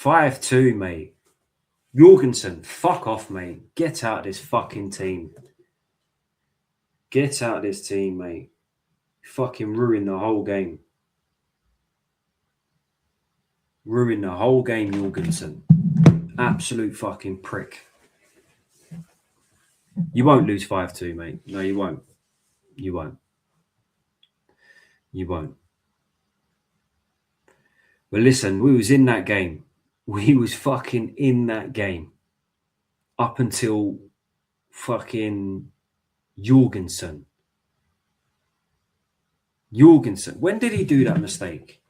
5-2, mate. Jorgensen, fuck off, mate. Get out of this fucking team. Get out of this team, mate. Fucking ruin the whole game. Ruin the whole game, Jorgensen. Absolute fucking prick. You won't lose 5-2, mate. No, you won't. You won't. You won't. But listen, we was in that game. We was fucking in that game. Up until fucking Jorgensen. Jorgensen. When did he do that mistake?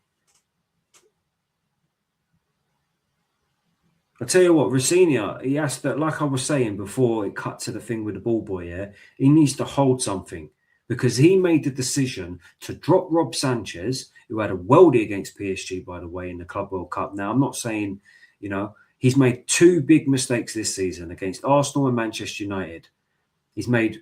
I'll tell you what, Rafinha, he has to, like I was saying before it cut to the thing with the ball boy, yeah, he needs to hold something because he made the decision to drop Rob Sanchez, who had a worldie against PSG, by the way, in the Club World Cup. Now, I'm not saying, you know, he's made two big mistakes this season against Arsenal and Manchester United. He's made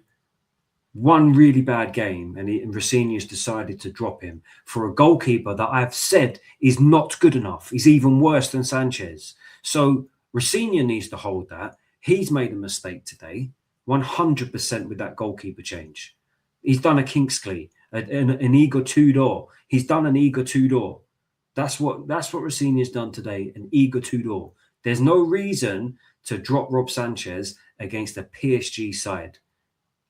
one really bad game and Rafinha's decided to drop him for a goalkeeper that I've said is not good enough. He's even worse than Sanchez. So Rafinha needs to hold that. He's made a mistake today, 100% with that goalkeeper change. He's done a Kingsley, an Igor Tudor. He's done an Igor Tudor. That's what Rafinha's done today, an Igor Tudor. There's no reason to drop Rob Sanchez against a PSG side.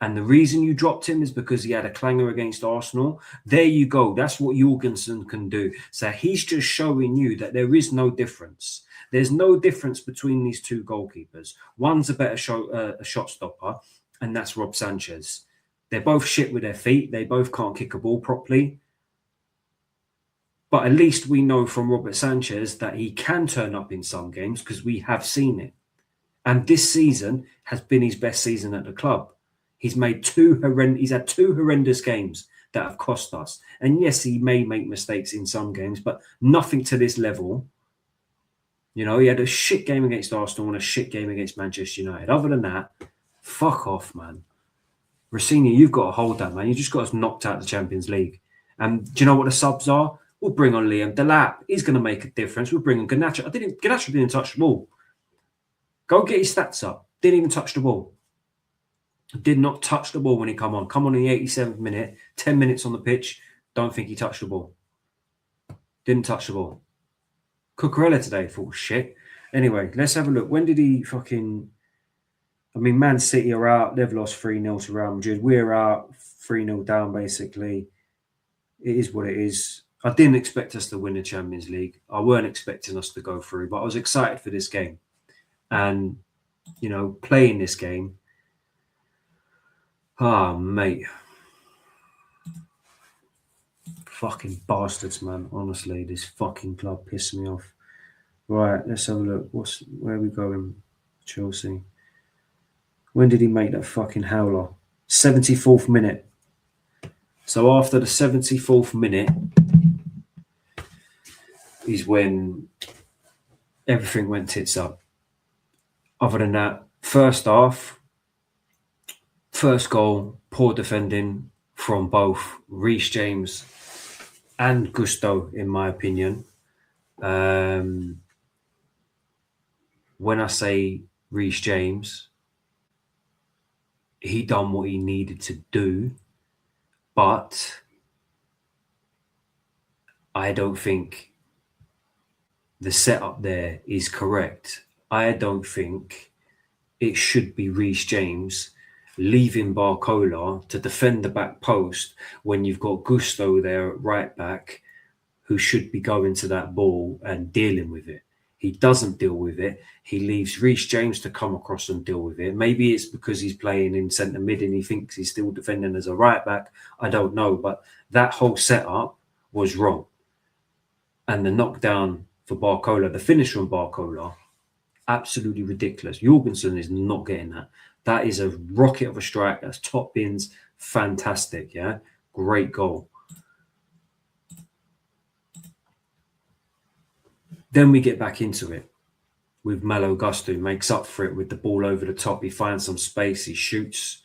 And the reason you dropped him is because he had a clanger against Arsenal. There you go. That's what Jorgensen can do. So he's just showing you that there is no difference. There's no difference between these two goalkeepers. One's a better shot stopper, and that's Rob Sanchez. They're both shit with their feet. They both can't kick a ball properly. But at least we know from Robert Sanchez that he can turn up in some games because we have seen it. And this season has been his best season at the club. He's had two horrendous games that have cost us. And yes, he may make mistakes in some games, but nothing to this level. You know, he had a shit game against Arsenal and a shit game against Manchester United. Other than that, fuck off, man. Rafinha, you've got to hold that, man. You just got us knocked out of the Champions League. And do you know what the subs are? We'll bring on Liam Delap. He's going to make a difference. We'll bring on Garnacho. Garnacho didn't touch the ball. Go get his stats up. Didn't even touch the ball. Did not touch the ball when he come on. Come on in the 87th minute, 10 minutes on the pitch. Don't think he touched the ball. Didn't touch the ball. Cucurella today thought shit. Anyway, let's have a look. When did he fucking... I mean, Man City are out. They've lost 3-0 to Real Madrid. We're out 3-0 down, basically. It is what it is. I didn't expect us to win the Champions League. I weren't expecting us to go through, but I was excited for this game. And, you know, playing this game... Ah, mate. Fucking bastards, man. Honestly, this fucking club pissed me off. Right, let's have a look. Where are we going? Chelsea. When did he make that fucking howler? 74th minute. So after the 74th minute is when everything went tits up. Other than that, first half... First goal, poor defending from both Reece James and Gusto, in my opinion. When I say Reece James, he done what he needed to do, but I don't think the setup there is correct. I don't think it should be Reece James leaving Barcola to defend the back post when you've got Gusto there at right back who should be going to that ball and dealing with it. He doesn't deal with it. He leaves Reece James to come across and deal with it. Maybe it's because he's playing in centre mid and he thinks he's still defending as a right back. I don't know, but that whole setup was wrong. And the knockdown for Barcola, the finish from Barcola, absolutely ridiculous. Jorgensen is not getting that. That is a rocket of a strike. That's top bins. Fantastic, yeah? Great goal. Then we get back into it with Malo Gusto, who makes up for it with the ball over the top. He finds some space. He shoots.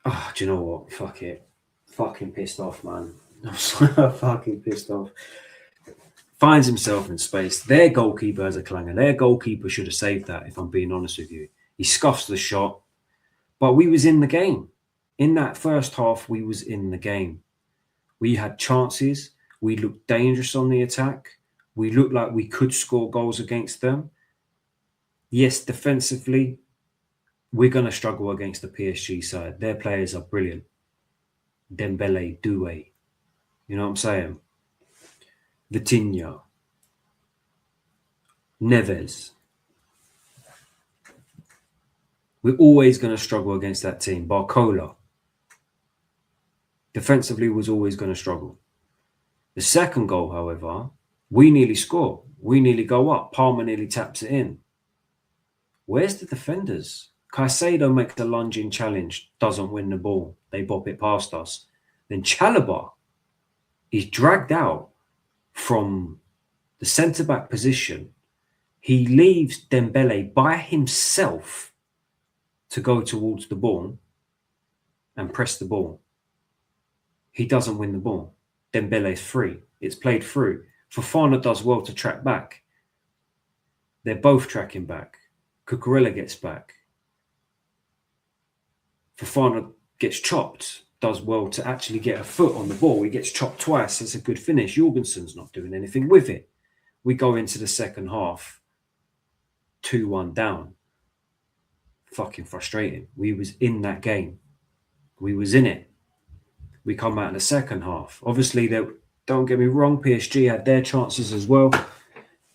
Oh, do you know what? Fuck it. Fucking pissed off, man. I'm so fucking pissed off. finds himself in space. Their goalkeeper has a clanger. Their goalkeeper should have saved that, if I'm being honest with you. He scuffs the shot, but we was in the game. In that first half, we was in the game. We had chances. We looked dangerous on the attack. We looked like we could score goals against them. Yes, defensively, we're going to struggle against the PSG side. Their players are brilliant. Dembele, Doué. You know what I'm saying? Vitinha. Neves. We're always going to struggle against that team. Barcola. Defensively was always going to struggle. The second goal, however, we nearly score. We nearly go up. Palmer nearly taps it in. Where's the defenders? Caicedo makes a lunging challenge, doesn't win the ball. They bop it past us. Then Chalobah is dragged out from the centre-back position. He leaves Dembele by himself to go towards the ball and press the ball. He doesn't win the ball. Dembele's free. It's played through. Fofana does well to track back. They're both tracking back. Cucurella gets back. Fofana gets chopped, does well to actually get a foot on the ball. He gets chopped twice. It's a good finish. Jorgensen's not doing anything with it. We go into the second half, 2-1 down. Fucking frustrating. We was in that game. We was in it. We come out in the second half. Obviously, don't get me wrong, PSG had their chances as well,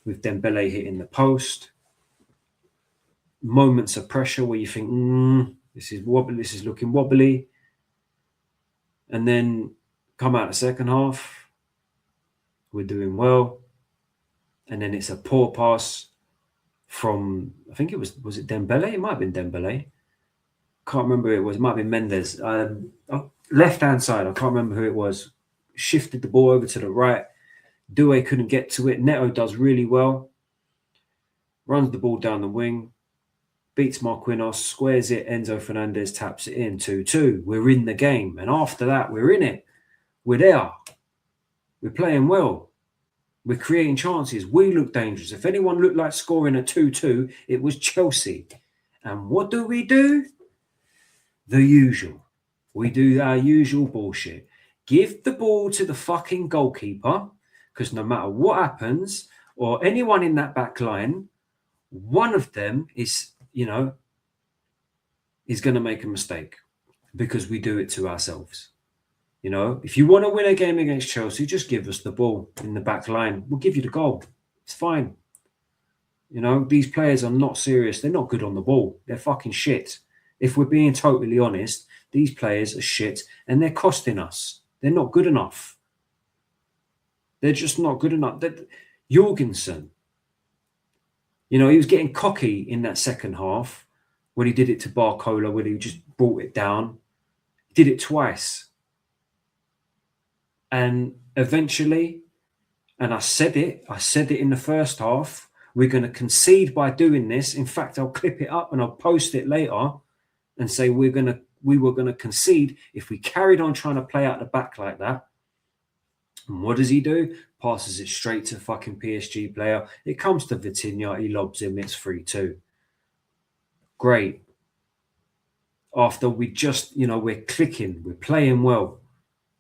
with Dembele hitting the post. Moments of pressure where you think, this is wobbly, this is looking wobbly. And then come out the second half, we're doing well. And then it's a poor pass from, I think was it Dembele? It might have been Dembele. Can't remember who it was. It might have been Mendes. Left-hand side, I can't remember who it was. Shifted the ball over to the right. Doué couldn't get to it. Neto does really well. Runs the ball down the wing. Beats Marquinhos, squares it. Enzo Fernandez taps it in. 2-2. We're in the game. And after that, we're in it. We're there. We're playing well. We're creating chances. We look dangerous. If anyone looked like scoring a 2-2, it was Chelsea. And what do? The usual. We do our usual bullshit. Give the ball to the fucking goalkeeper, because no matter what happens, or anyone in that back line, one of them is going to make a mistake, because we do it to ourselves. If you want to win a game against Chelsea, just give us the ball in the back line. We'll give you the goal. It's fine. These players are not serious. They're not good on the ball. They're fucking shit. If we're being totally honest, these players are shit and they're costing us. They're not good enough. They're just not good enough. Jorgensen, he was getting cocky in that second half when he did it to Barcola, when he just brought it down. He did it twice. And eventually, and I said it in the first half, we're going to concede by doing this. In fact, I'll clip it up and I'll post it later and say we were going to concede if we carried on trying to play out the back like that. And what does he do? Passes it straight to fucking PSG player. It comes to Vitinha. He lobs him. It's 3-2. Great. After we just, we're clicking. We're playing well.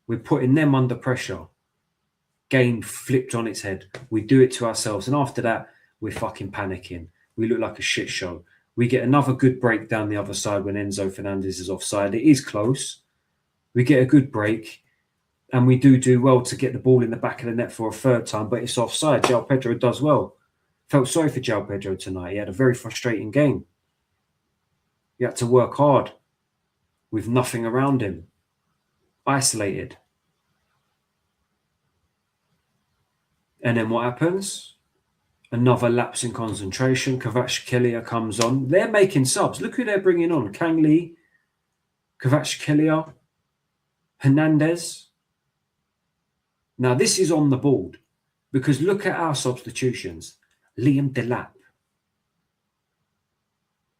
We're putting them under pressure. Game flipped on its head. We do it to ourselves. And after that, we're fucking panicking. We look like a shit show. We get another good break down the other side when Enzo Fernandez is offside. It is close. We get a good break. And we do well to get the ball in the back of the net for a third time, but it's offside. João Pedro does well. Felt sorry for João Pedro tonight. He had a very frustrating game. He had to work hard with nothing around him. Isolated. And then what happens? Another lapse in concentration. Kvaratskhelia comes on. They're making subs. Look who they're bringing on. Kang Lee, Kvaratskhelia, Hernandez. Now, this is on the board because look at our substitutions. Liam Delap.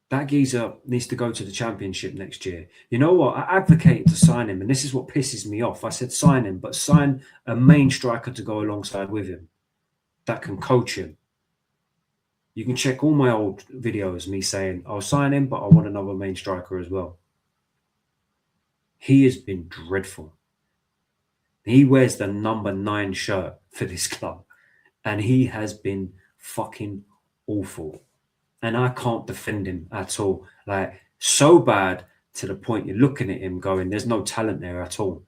That geezer needs to go to the championship next year. You know what? I advocated to sign him, and this is what pisses me off. I said sign him, but sign a main striker to go alongside with him. that can coach him. You can check all my old videos, me saying, I'll sign him, but I want another main striker as well. He has been dreadful. He wears the number 9 shirt for this club, and he has been fucking awful. And I can't defend him at all. Like, so bad to the point you're looking at him going, there's no talent there at all.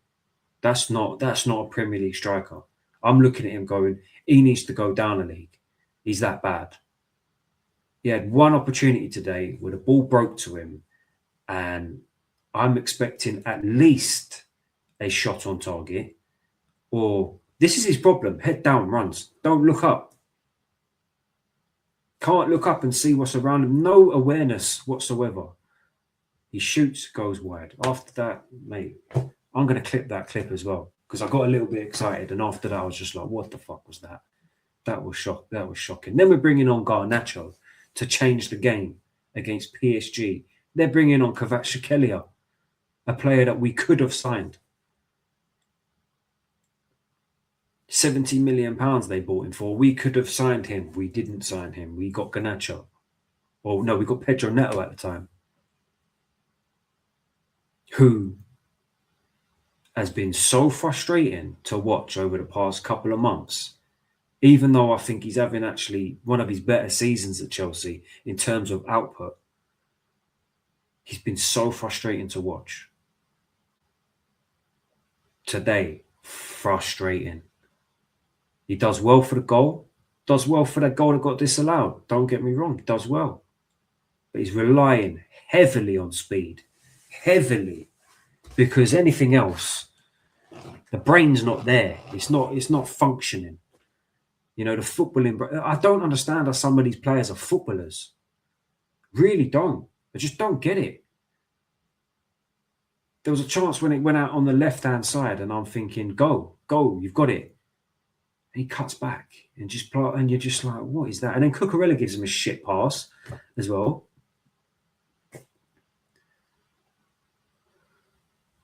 That's not a Premier League striker. I'm looking at him going, he needs to go down a league. He's that bad. He had one opportunity today where the ball broke to him, and I'm expecting at least a shot on target. Or this is his problem. Head down runs. Don't look up. Can't look up and see what's around him. No awareness whatsoever. He shoots, goes wide. After that, mate, I'm going to clip that clip as well, because I got a little bit excited. And after that, I was just like, what the fuck was that? That was shocking. Then we're bringing on Garnacho to change the game against PSG. They're bringing on Capitulate, a player that we could have signed. £70 million they bought him for. We could have signed him. We didn't sign him. We got Garnacho. Or no, we got Pedro Neto at the time, who has been so frustrating to watch over the past couple of months. Even though I think he's having actually one of his better seasons at Chelsea in terms of output, he's been so frustrating to watch. Today, frustrating. He does well for the goal, does well for that goal that got disallowed. Don't get me wrong, he does well. But he's relying heavily on speed, heavily, because anything else, the brain's not there. It's not functioning. You know, the footballing. I don't understand how some of these players are footballers. Really don't. I just don't get it. There was a chance when it went out on the left-hand side, and I'm thinking, go, you've got it. And he cuts back and you're just like, what is that? And then Cucurella gives him a shit pass as well.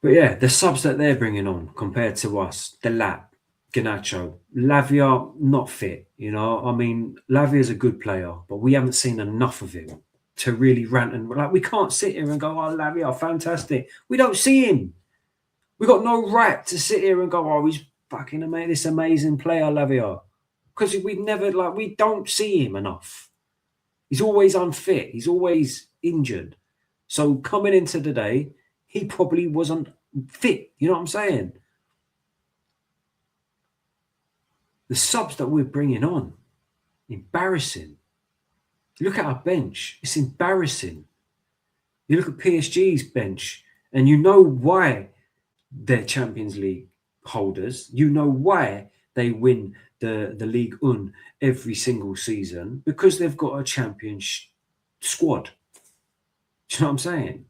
But yeah, the subs that they're bringing on compared to us, Delap, Garnacho, Lavia, not fit. You know, I mean, Lavia's a good player, but we haven't seen enough of him to really rant and like. We can't sit here and go, "Oh, Lavia, fantastic." We don't see him. We got no right to sit here and go, "Oh, he's fucking amazing, this amazing player, Lavia," because we don't see him enough. He's always unfit. He's always injured. So coming into today, he probably wasn't fit. You know what I'm saying? The subs that we're bringing on, embarrassing. You look at our bench, it's embarrassing. You look at PSG's bench, and you know why they're Champions League holders. You know why they win the Ligue 1 every single season, because they've got a champion squad. Do you know what I'm saying?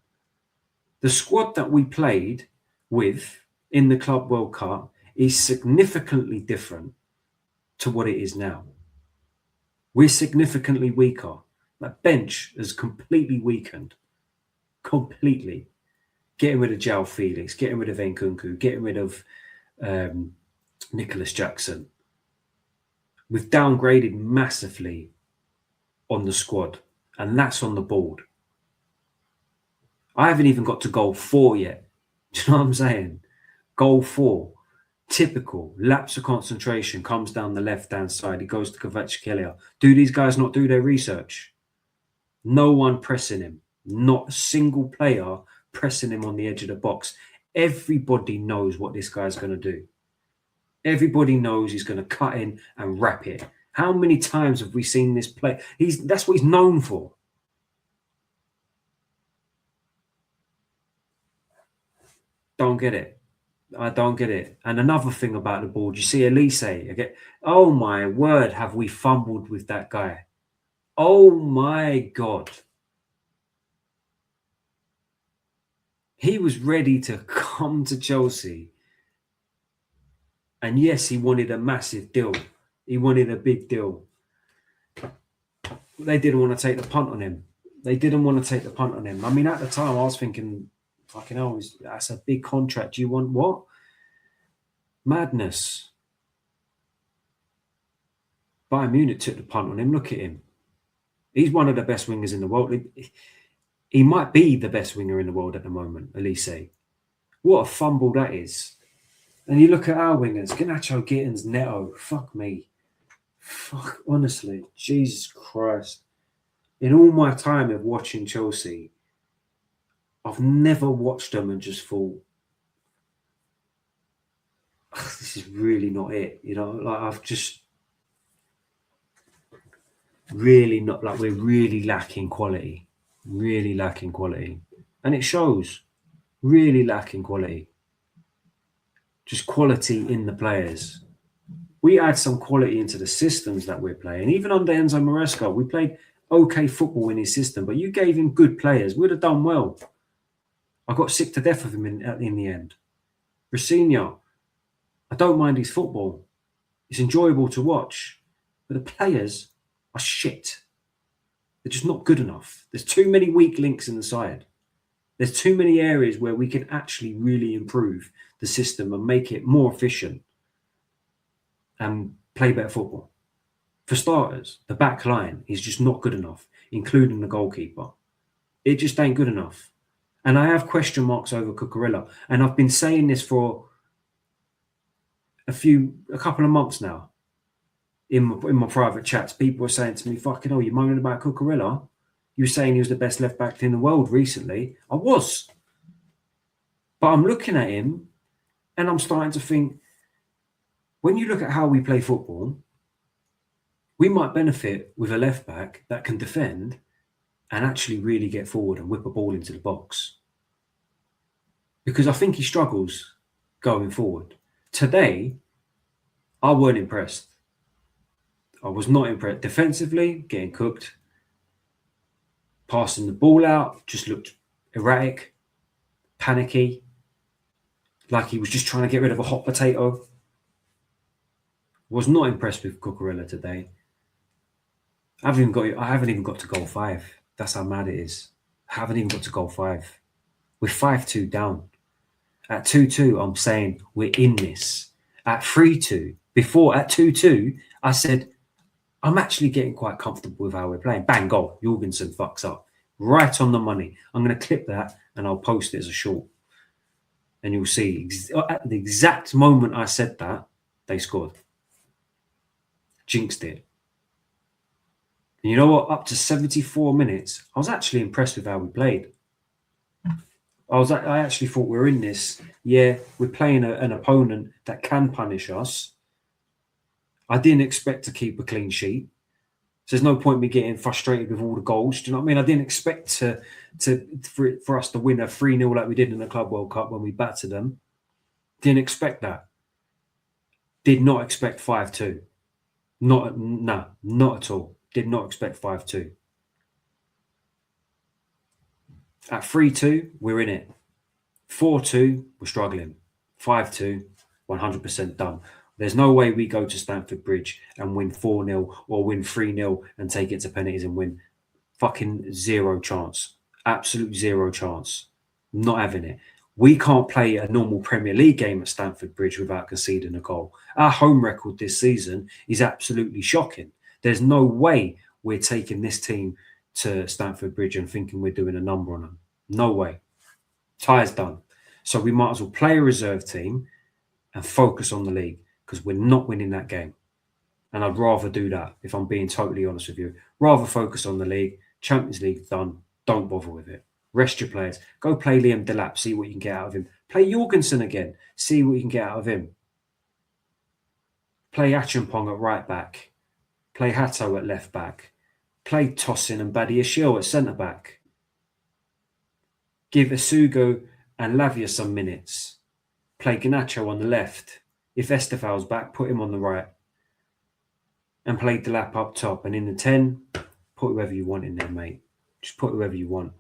The squad that we played with in the Club World Cup is significantly different to what it is now. We're significantly weaker. That bench has completely weakened. Completely. Getting rid of João Felix, getting rid of Nkunku, getting rid of Nicholas Jackson. We've downgraded massively on the squad, and that's on the board. I haven't even got to goal 4 yet. Do you know what I'm saying? Goal 4. Typical. Lapse of concentration, comes down the left-hand side. He goes to Kvaratskhelia. Do these guys not do their research? No one pressing him. Not a single player pressing him on the edge of the box. Everybody knows what this guy's going to do. Everybody knows he's going to cut in and wrap it. How many times have we seen this play? That's what he's known for. Don't get it. I don't get it. And another thing about the ball, you see Elise. Okay? Oh my word, have we fumbled with that guy? Oh my God. He was ready to come to Chelsea. And yes, he wanted a massive deal. He wanted a big deal. They didn't want to take the punt on him. I mean, at the time, I was thinking, fucking hell, that's a big contract. You want what? Madness. Bayern Munich took the punt on him. Look at him. He's one of the best wingers in the world. He might be the best winger in the world at the moment, Elise. What a fumble that is. And you look at our wingers, Garnacho, Gittins, Neto. Fuck me. Fuck, honestly. Jesus Christ. In all my time of watching Chelsea, I've never watched them and just thought, this is really not it. You know, like I've just really not, like we're really lacking quality. Really lacking quality. And it shows. Really lacking quality. Just quality in the players. We add some quality into the systems that we're playing. Even under Enzo Maresca, we played okay football in his system, but you gave him good players. We'd have done well. I got sick to death of him in the end. Rafinha, I don't mind his football. It's enjoyable to watch. But the players are shit. They're just not good enough. There's too many weak links in the side. There's too many areas where we can actually really improve the system and make it more efficient and play better football. For starters, the back line is just not good enough, including the goalkeeper. It just ain't good enough. And I have question marks over Cucurella. And I've been saying this for a couple of months now. In my private chats, people were saying to me, fucking hell, you're moaning about Cucurella? You were saying he was the best left back in the world recently. I was. But I'm looking at him and I'm starting to think, when you look at how we play football, we might benefit with a left back that can defend and actually really get forward and whip a ball into the box. Because I think he struggles going forward. Today, I weren't impressed. I was not impressed. Defensively, getting cooked. Passing the ball out, just looked erratic, panicky, like he was just trying to get rid of a hot potato. Was not impressed with Cucurella today. I haven't even got to goal 5. That's how mad it is. I haven't even got to goal 5. We're 5-2 down. At 2-2, I'm saying we're in this. At 3-2, at 2-2, I said, I'm actually getting quite comfortable with how we're playing. Bang, goal. Jorgensen fucks up. Right on the money. I'm going to clip that and I'll post it as a short. And you'll see, at the exact moment I said that, they scored. Jinxed it. And you know what? Up to 74 minutes, I was actually impressed with how we played. I actually thought we're in this. Yeah, we're playing an opponent that can punish us. I didn't expect to keep a clean sheet. So there's no point me getting frustrated with all the goals. Do you know what I mean? I didn't expect for us to win a 3-0 like we did in the Club World Cup when we battered them. Didn't expect that. Did not expect 5-2. Not at all. Did not expect 5-2. At 3-2, we're in it. 4-2, we're struggling. 5-2, 100% done. There's no way we go to Stamford Bridge and win 4-0 or win 3-0 and take it to penalties and win. Fucking zero chance. Absolute zero chance. Not having it. We can't play a normal Premier League game at Stamford Bridge without conceding a goal. Our home record this season is absolutely shocking. There's no way we're taking this team to Stamford Bridge and thinking we're doing a number on them. No way. Tie's done. So we might as well play a reserve team and focus on the league because we're not winning that game. And I'd rather do that, if I'm being totally honest with you. Rather focus on the league. Champions League done. Don't bother with it. Rest your players. Go play Liam Delap. See what you can get out of him. Play Jorgensen again. See what you can get out of him. Play Achampong at right back. Play Hato at left back. Play Tosin and Badiashile at centre back. Give Asugo and Lavia some minutes. Play Garnacho on the left. If Estefal's back, put him on the right. And play Delap up top. And in the 10, put whoever you want in there, mate. Just put whoever you want.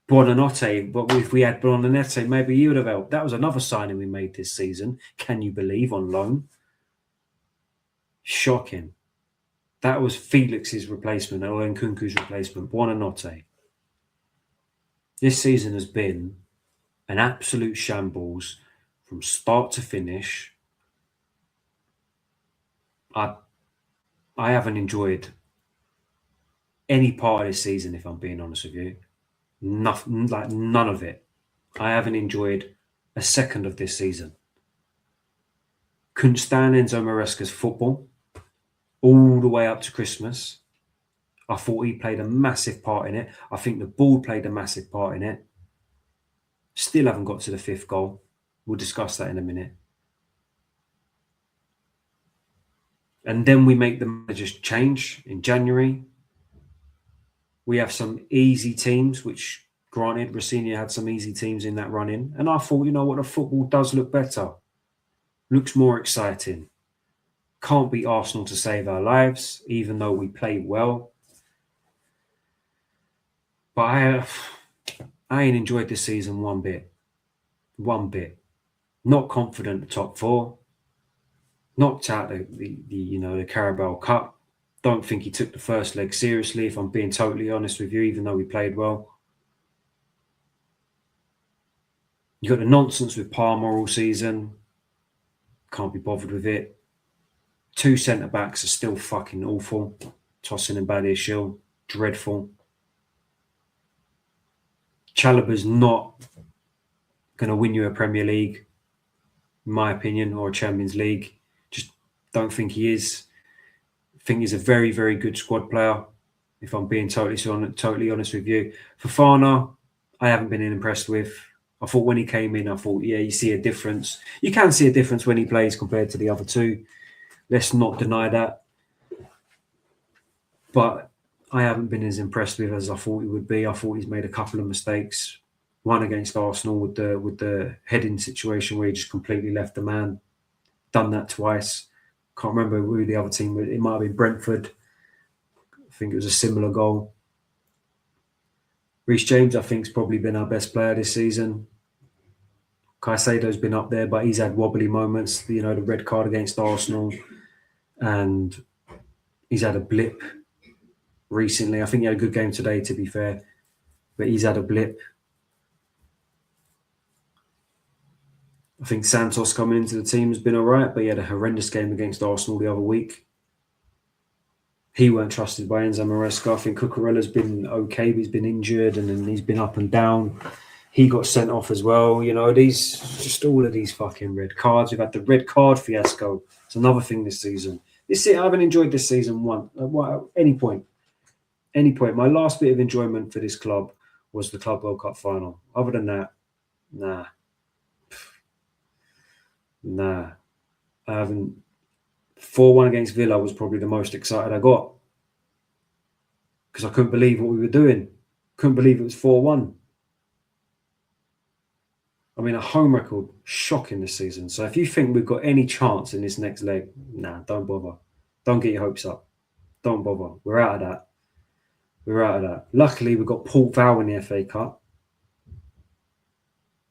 Buonanotte, but if we had Buonanotte, maybe he would have helped. That was another signing we made this season. Can you believe, on loan? Shocking. That was Felix's replacement, or Nkunku's replacement. Buonanotte. This season has been an absolute shambles from start to finish. I haven't enjoyed any part of this season, if I'm being honest with you. Nothing, like none of it. I haven't enjoyed a second of this season. Couldn't stand Enzo Maresca's football all the way up to Christmas. I thought he played a massive part in it. I think the board played a massive part in it. Still haven't got to the 5th goal. We'll discuss that in a minute. And then we make the managers change in January. We have some easy teams, which granted, Rossini had some easy teams in that run-in. And I thought, you know what, the football does look better. Looks more exciting. Can't beat Arsenal to save our lives, even though we played well. But I ain't enjoyed this season one bit. One bit. Not confident the top 4. Knocked out the Carabao Cup. Don't think he took the first leg seriously, if I'm being totally honest with you, even though we played well. You got the nonsense with Palmer all season. Can't be bothered with it. 2 centre-backs are still fucking awful. Tossing and Badiashile. Dreadful. Chalobah's not going to win you a Premier League, in my opinion, or a Champions League. Just don't think he is. I think he's a very, very good squad player, if I'm being totally honest with you. Fofana, I haven't been impressed with. I thought when he came in, I thought, yeah, you see a difference. You can see a difference when he plays compared to the other two. Let's not deny that. But I haven't been as impressed with as I thought he would be. I thought he's made a couple of mistakes. One against Arsenal with the heading situation where he just completely left the man. Done that twice. Can't remember who the other team was. It might have been Brentford. I think it was a similar goal. Reece James, I think, has probably been our best player this season. Caicedo's been up there, but he's had wobbly moments. The red card against Arsenal, and he's had a blip recently. I think he had a good game today, to be fair, but he's had a blip. I think Santos coming into the team has been all right, but he had a horrendous game against Arsenal the other week. He weren't trusted by Enzo Maresca. I think Cucurella's been okay, but he's been injured and then he's been up and down. He got sent off as well. Just all of these fucking red cards. We've had the red card fiasco. It's another thing this season. I haven't enjoyed this season at any point. My last bit of enjoyment for this club was the Club World Cup final. Other than that, nah. I haven't. 4-1 against Villa was probably the most excited I got. Because I couldn't believe what we were doing. Couldn't believe it was 4-1. I mean, a home record, shocking this season. So if you think we've got any chance in this next leg, don't bother. Don't get your hopes up. Don't bother. We're out of that. Luckily, we got Port Vale in the FA Cup.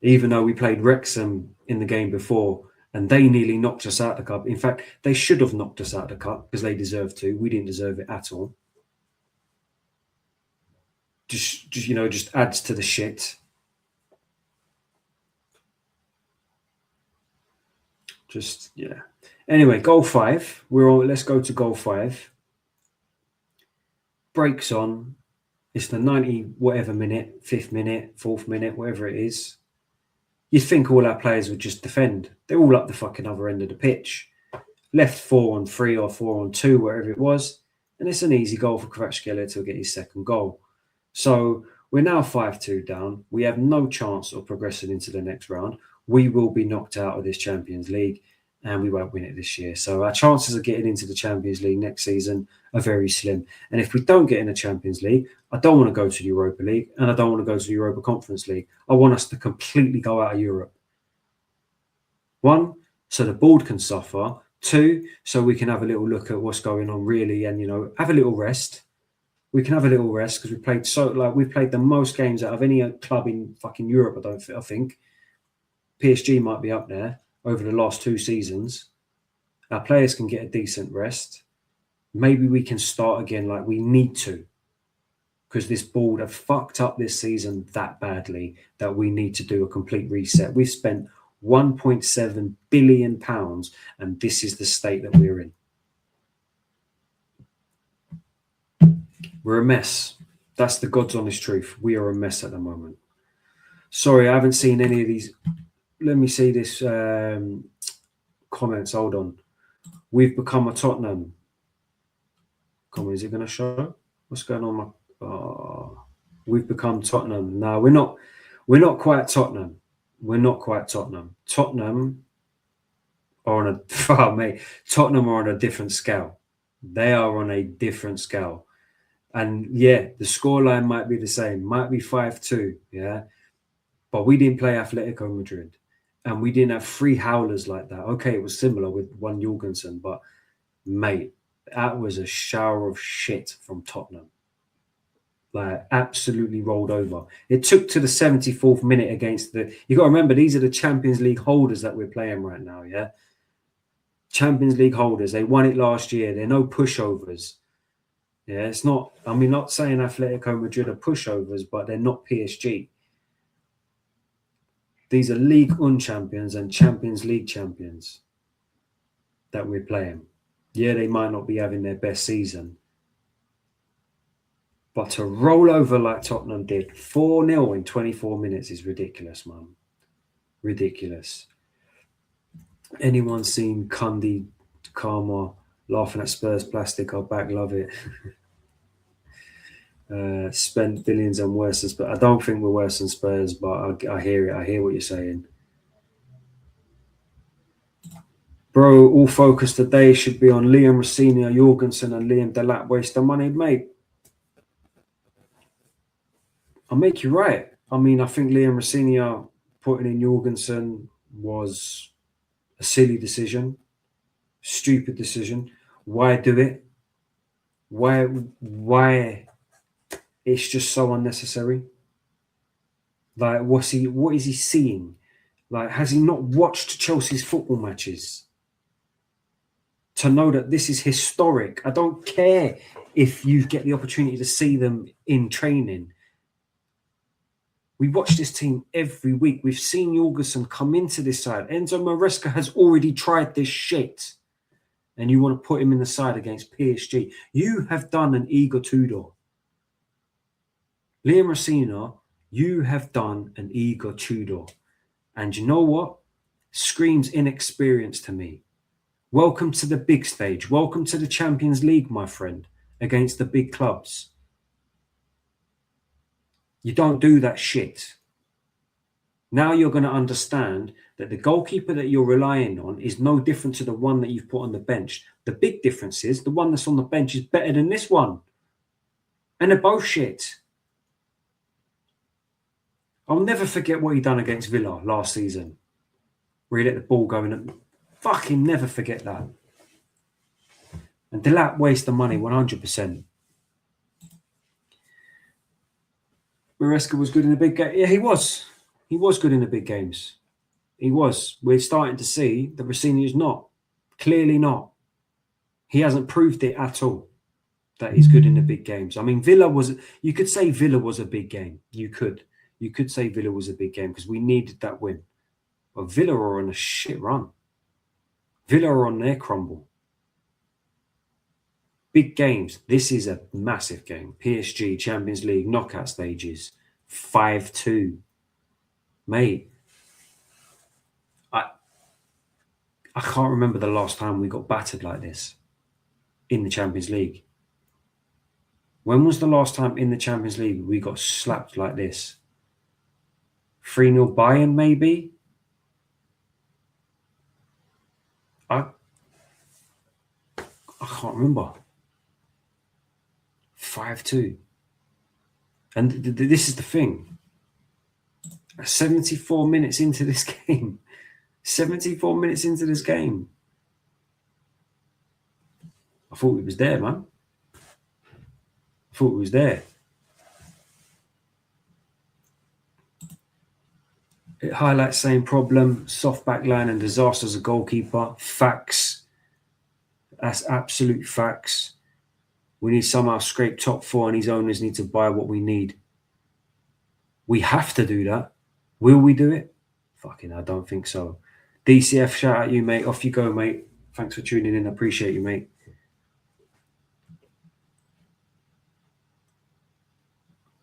Even though we played Wrexham in the game before, and they nearly knocked us out of the cup. In fact, they should have knocked us out of the cup because they deserved to. We didn't deserve it at all. Just adds to the shit. Anyway, goal 5. Let's go to goal 5. Breaks on. It's the 90 whatever minute, 5th minute, 4th minute, whatever it is. You'd think all our players would just defend. They're all up the fucking other end of the pitch. Left 4-on-3 or 4-on-2, wherever it was. And it's an easy goal for Kvaratskhelia to get his second goal. So we're now 5-2 down. We have no chance of progressing into the next round. We will be knocked out of this Champions League and we won't win it this year. So our chances of getting into the Champions League next season are very slim. And if we don't get in the Champions League, I don't want to go to the Europa League and I don't want to go to the Europa Conference League. I want us to completely go out of Europe. 1, so the board can suffer. 2, so we can have a little look at what's going on really and, have a little rest. We can have a little rest because we've played the most games out of any club in fucking Europe, I think. PSG might be up there over the last 2 seasons. Our players can get a decent rest. Maybe we can start again like we need to because this board have fucked up this season that badly that we need to do a complete reset. We've spent £1.7 billion and this is the state that we're in. We're a mess. That's the God's honest truth. We are a mess at the moment. Sorry, I haven't seen any of these. Let me see this comments. Hold on. We've become a Tottenham. Come on, is it going to show? What's going on? We've become Tottenham. No, we're not. We're not quite Tottenham. We're not quite Tottenham. Tottenham are on a mate. Tottenham are on a different scale. They are on a different scale. And yeah, the scoreline might be the same, might be 5-2, yeah. But we didn't play Atletico Madrid. And we didn't have three howlers like that. Okay, it was similar with one Jorgensen, but mate, that was a shower of shit from Tottenham. Like absolutely rolled over. It took to the 74th minute against you got to remember, these are the Champions League holders that we're playing right now, yeah. Champions League holders. They won it last year. They're no pushovers. Yeah, it's not. I mean, not saying Atletico Madrid are pushovers, but they're not PSG. These are League One champions and Champions League champions that we're playing. Yeah, they might not be having their best season, but to roll over like Tottenham did, 4-0 in 24 minutes is ridiculous, man. Ridiculous. Anyone seen Cundy Karma laughing at Spurs plastic? I'll back love it. Spent billions on worse than Spurs. I don't think we're worse than Spurs, but I hear it. I hear what you're saying. Bro, all focus today should be on Liam Rosenior, Jorgensen, and Liam Delap. Waste of money, mate. I'll make you right. I mean, I think Liam Rosenior putting in Jorgensen was a silly decision, stupid decision. Why do it? Why? It's just so unnecessary. Like, what is he seeing? Like, has he not watched Chelsea's football matches to know that this is historic? I don't care if you get the opportunity to see them in training. We watch this team every week. We've seen Jorgensen come into this side. Enzo Maresca has already tried this shit. And you want to put him in the side against PSG. You have done an Igor Tudor. Liam Rosenior, you have done an Igor Tudor. And you know what? Screams inexperience to me. Welcome to the big stage. Welcome to the Champions League, my friend, against the big clubs. You don't do that shit. Now you're going to understand that the goalkeeper that you're relying on is no different to the one that you've put on the bench. The big difference is the one that's on the bench is better than this one. And they're both shit. I'll never forget what he done against Villa last season, where he let the ball go in. Fucking never forget that. And Delap waste the money 100%. Maresca was good in the big game. Yeah, he was. He was good in the big games. He was. We're starting to see that Rosenior's not. Clearly not. He hasn't proved it at all that he's good in the big games. I mean, you could say Villa was a big game. You could say Villa was a big game because we needed that win. But Villa are on a shit run. Villa are on their crumble. Big games. This is a massive game. PSG, Champions League, knockout stages. 5-2. Mate, I can't remember the last time we got battered like this in the Champions League. When was the last time in the Champions League we got slapped like this? 3-0 Bayern, maybe? I can't remember. 5-2. And this is the thing. 74 minutes into this game. 74 minutes into this game. I thought we was there, man. I thought we was there. It highlights same problem, soft back line and disaster as a goalkeeper. Facts. That's absolute facts. We need somehow scrape top four and his owners need to buy what we need. We have to do that. Will we do it? Fucking, I don't think so. DCF, shout out you, mate. Off you go, mate. Thanks for tuning in. I appreciate you, mate.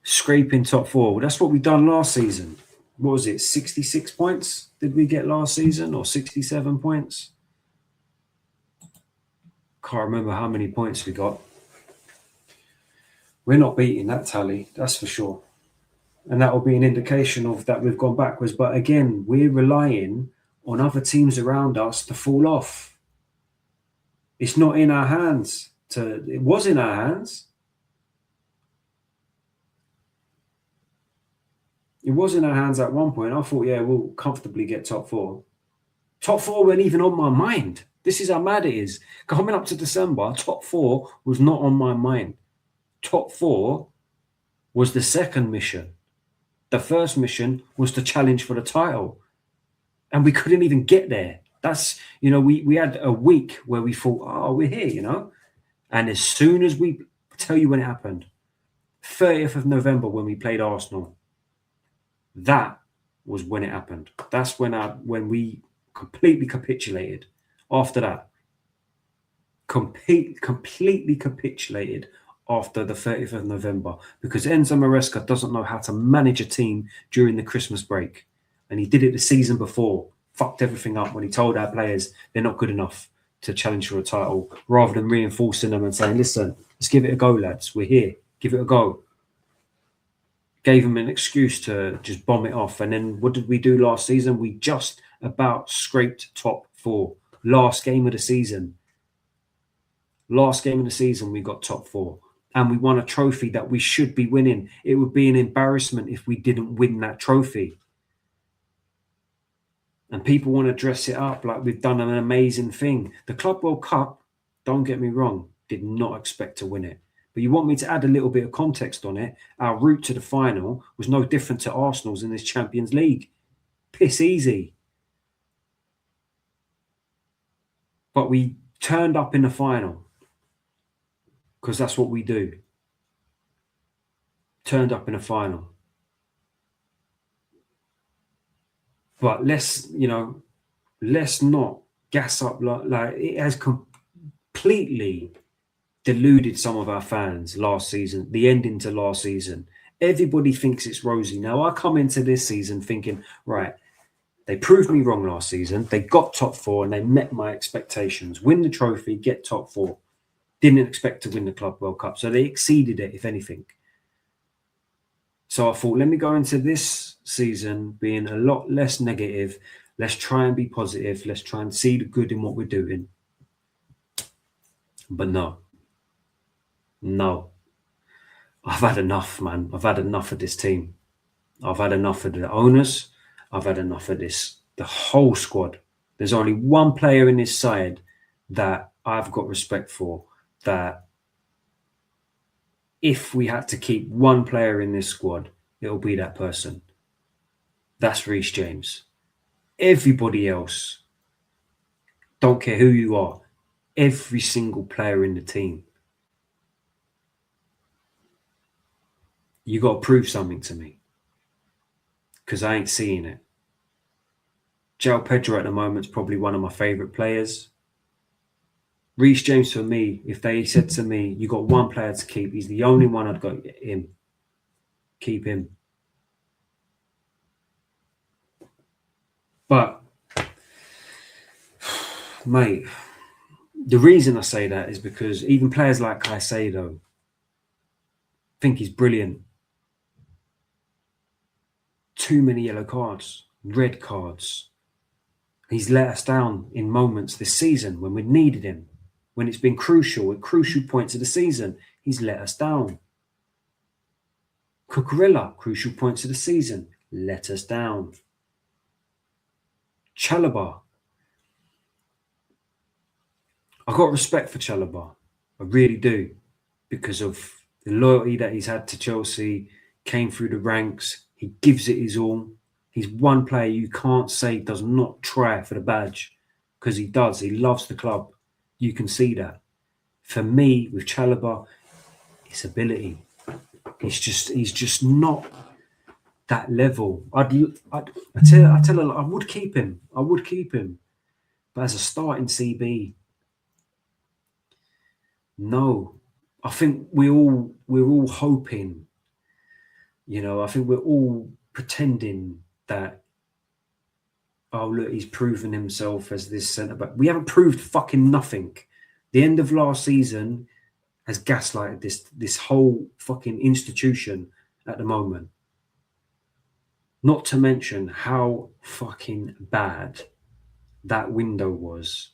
scraping top 4. Well, that's what we done last season. What was it? 66 points did we get last season, or 67 points? Can't remember how many points we got. We're not beating that tally, that's for sure. And that will be an indication of that we've gone backwards. But again, we're relying on other teams around us to fall off. It's not in our hands. It was in our hands. It was in our hands at one point. I thought, yeah, we'll comfortably get top 4. Top 4 weren't even on my mind. This is how mad it is. Coming up to December, top 4 was not on my mind. Top 4 was the second mission. The first mission was to challenge for the title. And we couldn't even get there. That's, we had a week where we thought, oh, we're here, And as soon as we tell you when it happened, 30th of November when we played Arsenal, that was when it happened. That's when we completely capitulated. After that, completely capitulated after the 30th of November, because Enzo Maresca doesn't know how to manage a team during the Christmas break. And he did it the season before, fucked everything up when he told our players they're not good enough to challenge for a title, rather than reinforcing them and saying, listen, let's give it a go, lads. We're here. Give it a go. Gave them an excuse to just bomb it off. And then what did we do last season? We just about scraped top 4. Last game of the season. Last game of the season, we got top 4. And we won a trophy that we should be winning. It would be an embarrassment if we didn't win that trophy. And people want to dress it up like we've done an amazing thing. The Club World Cup, don't get me wrong, did not expect to win it. But you want me to add a little bit of context on it? Our route to the final was no different to Arsenal's in this Champions League. Piss easy. But we turned up in the final. Because that's what we do. Turned up in a final. But let's not gas up like it has completely deluded some of our fans last season, the ending to last season. Everybody thinks it's rosy. Now, I come into this season thinking, right, they proved me wrong last season. They got top 4 and they met my expectations. Win the trophy, get top 4. Didn't expect to win the Club World Cup. So they exceeded it, if anything. So I thought, let me go into this season being a lot less negative. Let's try and be positive. Let's try and see the good in what we're doing. But no. I've had enough, man. I've had enough of this team. I've had enough of the owners. I've had enough of the whole squad. There's only one player in this side that I've got respect for, that if we had to keep one player in this squad, it'll be that person. That's Reece James. Everybody else, don't care who you are, every single player in the team, you got to prove something to me, because I ain't seeing it. João Pedro at the moment is probably one of my favourite players. Reece James, for me, if they said to me, you got one player to keep, he's the only one I'd go, him. Keep him. But, mate, the reason I say that is because even players like Caicedo think he's brilliant. Too many yellow cards, red cards. He's let us down in moments this season when we needed him. When it's been crucial, at crucial points of the season, he's let us down. Cucurella, crucial points of the season, let us down. Chalobah. I've got respect for Chalobah. I really do. Because of the loyalty that he's had to Chelsea, came through the ranks, he gives it his all. He's one player you can't say does not try for the badge, because he does. He loves the club. You can see that. For me, with Chalobah, it's ability. He's just not that level. I tell her, I would keep him. But as a starting CB, no. I think we're all hoping I think we're all pretending that, oh, look, he's proven himself as this centre back. We haven't proved fucking nothing. The end of last season has gaslighted this whole fucking institution at the moment. Not to mention how fucking bad that window was.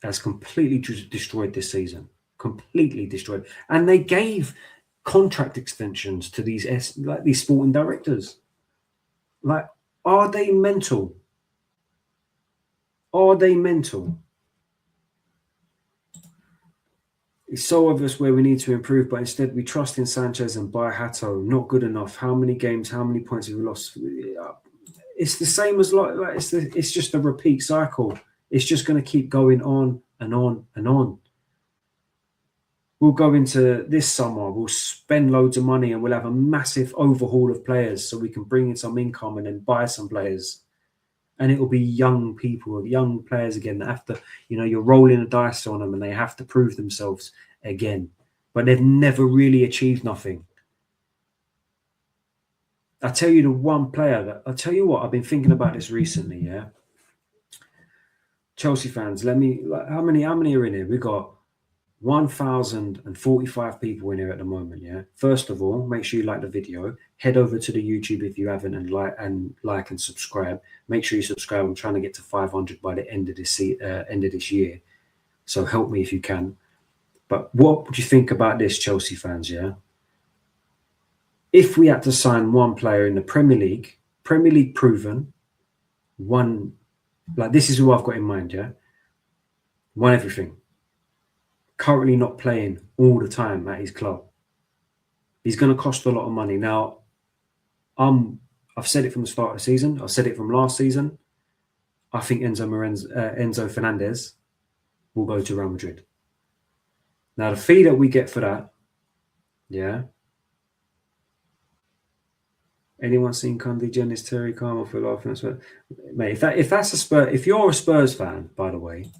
Has completely destroyed this season. Completely destroyed. And they gave contract extensions to these sporting directors. Like, are they mental? Are they mental? It's so obvious where we need to improve, but instead we trust in Sanchez and buy Hato. Not good enough. How many games, how many points have we lost? It's the same as it's just a repeat cycle. It's just going to keep going on and on and on. We'll go into this summer, we'll spend loads of money and we'll have a massive overhaul of players so we can bring in some income and then buy some players. And it will be young people, young players again that have to, you're rolling a dice on them and they have to prove themselves again. But they've never really achieved nothing. I tell you the one player I'll tell you what, I've been thinking about this recently, yeah? Chelsea fans, how many are in here? We've got 1,045 people in here at the moment, yeah? First of all, make sure you like the video. Head over to the YouTube if you haven't and like and subscribe. Make sure you subscribe. I'm trying to get to 500 by the end of this year. So help me if you can. But what would you think about this, Chelsea fans, yeah? If we had to sign one player in the Premier League proven, this is who I've got in mind, yeah? Won everything. Currently not playing all the time at his club. He's going to cost a lot of money. Now, I've said it from the start of the season. I've said it from last season. I think Enzo Fernandez will go to Real Madrid. Now, the fee that we get for that, yeah. Anyone seen Cundy, Jennings, Terry, Carmel for laughing? Mate, if you're a Spurs fan, by the way,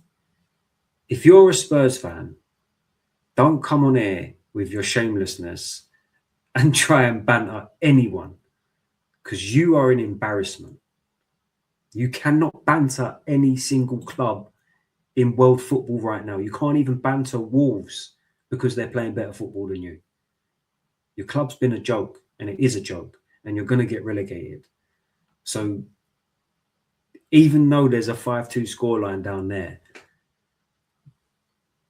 if you're a Spurs fan, don't come on here with your shamelessness and try and banter anyone, because you are an embarrassment. You cannot banter any single club in world football right now. You can't even banter Wolves because they're playing better football than you. Your club's been a joke, and it is a joke, and you're going to get relegated. So even though there's a 5-2 scoreline down there,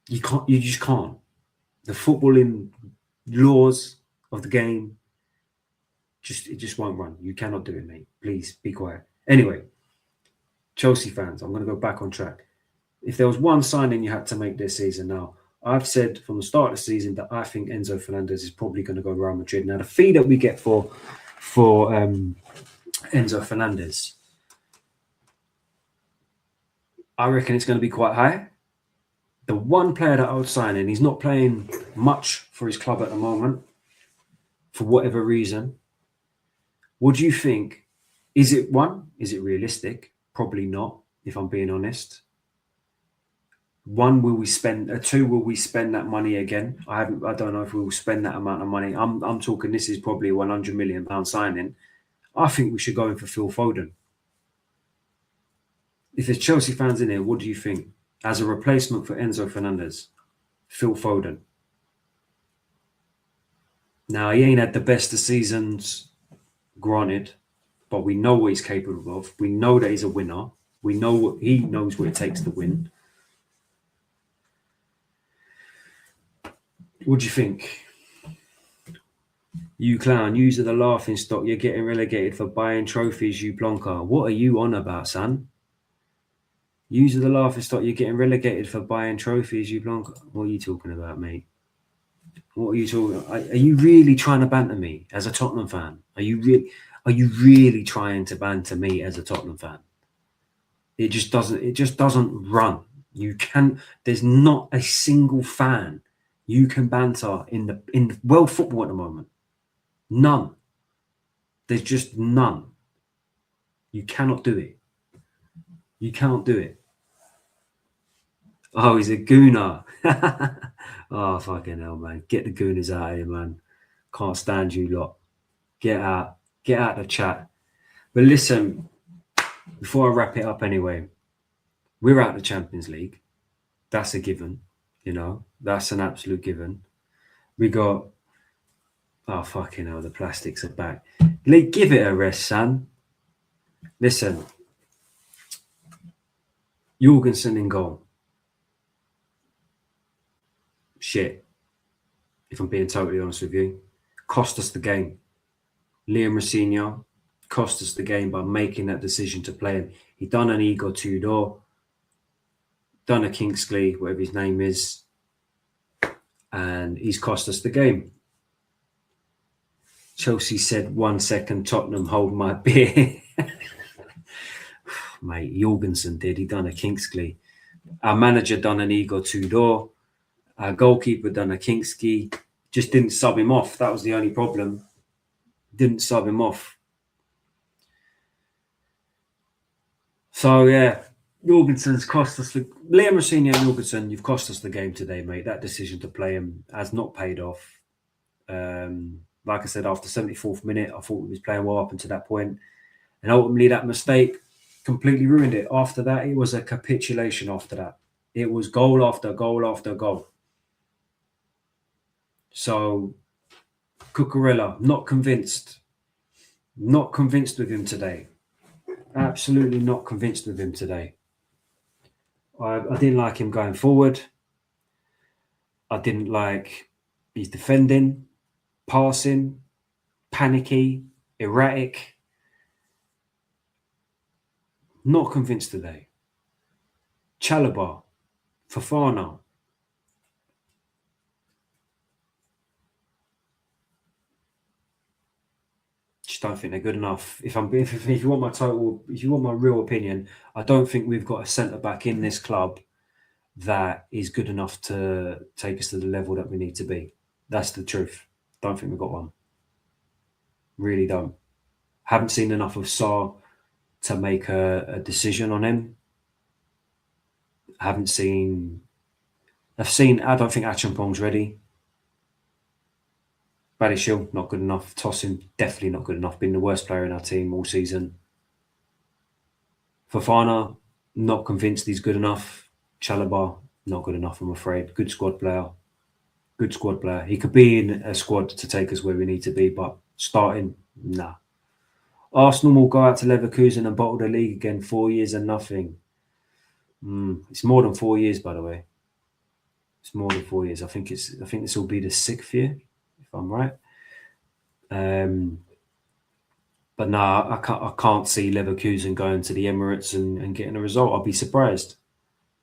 you just can't. The footballing laws of the game, it just won't run. You cannot do it, mate. Please be quiet. Anyway, Chelsea fans, I'm going to go back on track. If there was one signing you had to make this season, now, I've said from the start of the season that I think Enzo Fernandez is probably going to go to Real Madrid. Now, the fee that we get for Enzo Fernandez, I reckon it's going to be quite high. The one player that I would sign, and he's not playing much for his club at the moment, for whatever reason. What do you think? Is it realistic? Probably not, if I'm being honest. One, will we spend? Two, will we spend that money again? I don't know if we will spend that amount of money. I'm talking. This is probably a £100 million signing. I think we should go in for Phil Foden. If there's Chelsea fans in here, what do you think? As a replacement for Enzo Fernandez, Phil Foden. Now, he ain't had the best of seasons, granted, but we know what he's capable of. We know that he's a winner. We know he knows what it takes to win. What do you think? You clown, use of the laughing stock. You're getting relegated for buying trophies, you plonker. What are you on about, son? Use of the laughing stock. You're getting relegated for buying trophies, you plonker. What are you talking about, mate? What are you talking about? Are you really trying to banter me as a Tottenham fan? Are you really trying to banter me as a Tottenham fan? It just doesn't run. There's not a single fan you can banter in world football at the moment. None. There's just none. You cannot do it. You can't do it. Oh, he's a gooner. Oh, fucking hell, man. Get the gooners out of here, man. Can't stand you lot. Get out the chat. But listen, before I wrap it up anyway, we're out the Champions League. That's a given, you know. That's an absolute given. We got, oh fucking hell, the plastics are back. Give it a rest, son. Listen, Jorgensen in goal. Shit. If I'm being totally honest with you, cost us the game. Liam Rossinha cost us the game by making that decision to play him. He done an Igor Tudor, done a Kingsley, whatever his name is, and he's cost us the game. Chelsea said 1 second, Tottenham hold my beer. Mate, Jorgensen did. He done a Kingsley. Our manager done an Igor Tudor. Our goalkeeper done a Kingsley. Just didn't sub him off. That was the only problem. Didn't sub him off. So, yeah, Jorgensen's cost us. Liam Rossinha and Jorgensen, you've cost us the game today, mate. That decision to play him has not paid off. Like I said, after 74th minute, I thought we was playing well up until that point. And ultimately, that mistake completely ruined it. After that, it was a capitulation after that. It was goal after goal after goal. So, Cucurella, not convinced. Not convinced with him today. Absolutely not convinced with him today. I didn't like him going forward. I didn't like his defending, passing, panicky, erratic. Not convinced today. Chalobah, Fofana. Just don't think they're good enough. If you want my real opinion, I don't think we've got a centre back in this club that is good enough to take us to the level that we need to be. That's the truth. Don't think we've got one. Really don't. Haven't seen enough of Sarr to make a decision on him. I don't think Achampong's ready. Badiashile, not good enough. Tosin, definitely not good enough. Been the worst player in our team all season. Fofana, not convinced he's good enough. Chalobah, not good enough, I'm afraid. Good squad player. Good squad player. He could be in a squad to take us where we need to be, but starting, nah. Arsenal will go out to Leverkusen and bottle the league again. 4 years and nothing. It's more than 4 years, by the way. It's more than 4 years. I think this will be the 6th year, if I'm right. But nah, I can't see Leverkusen going to the Emirates and getting a result. I'll be surprised.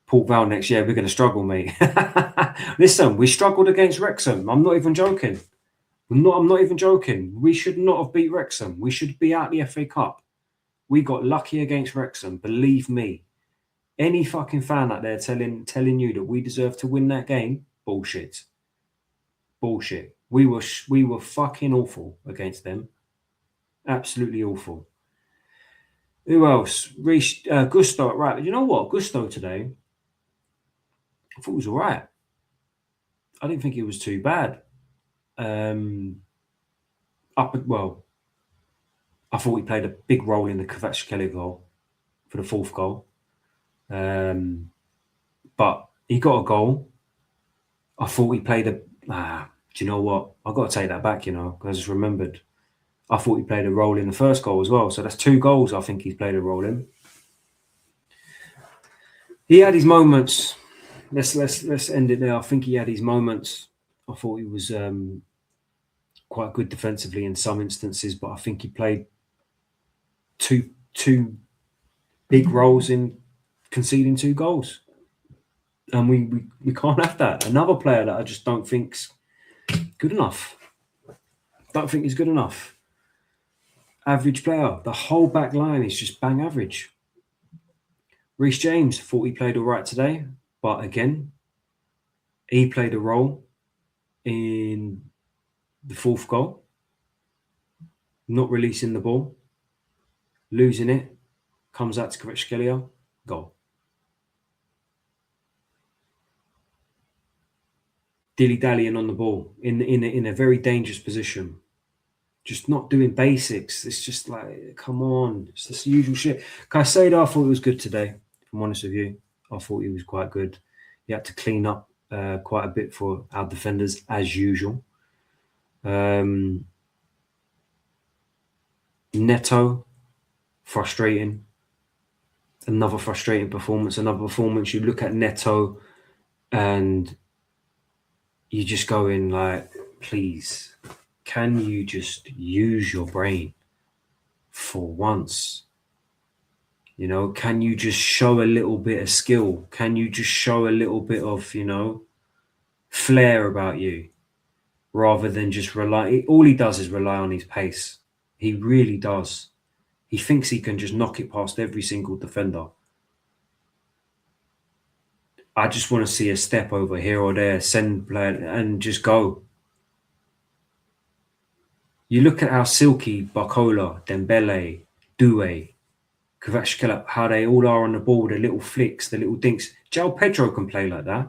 Port Vale next year, we're going to struggle, mate. Listen, we struggled against Wrexham. I'm not even joking. I'm not even joking. We should not have beat Wrexham. We should be out the FA Cup. We got lucky against Wrexham. Believe me. Any fucking fan out there telling you that we deserve to win that game, bullshit. Bullshit. We were fucking awful against them. Absolutely awful. Who else? Gusto. Right. You know what? Gusto today, I thought it was all right. I didn't think it was too bad. I thought he played a big role in the Kvaratskhlia goal for the 4th goal. But he got a goal. I thought he played do you know what? I've got to take that back, because I just remembered. I thought he played a role in the 1st goal as well. So that's 2 goals I think he's played a role in. He had his moments. Let's end it there. I think he had his moments. I thought he was quite good defensively in some instances, but I think he played two big roles in conceding 2 goals. And we can't have that. Another player that I just don't think's good enough. Don't think he's good enough. Average player. The whole back line is just bang average. Reece James, thought he played all right today, but again, he played a role in the 4th goal. Not releasing the ball, losing it, comes out to Kvaratskhlia, goal. dilly-dallying on the ball in a very dangerous position. Just not doing basics. It's just like, come on. It's this usual shit. Caicedo, I thought it was good today, if I'm honest with you. I thought he was quite good. He had to clean up quite a bit for our defenders, as usual. Neto, frustrating. Another frustrating performance. Another performance. You look at Neto and you just go in like, please, can you just use your brain for once? You know, can you just show a little bit of skill? Can you just show a little bit of, flair about you rather than just rely? All he does is rely on his pace. He really does. He thinks he can just knock it past every single defender. I just want to see a step over here or there, send player and just go. You look at how silky Barcola, Dembele, Doué, Kvashkela, how they all are on the ball, the little flicks, the little dinks. João Pedro can play like that.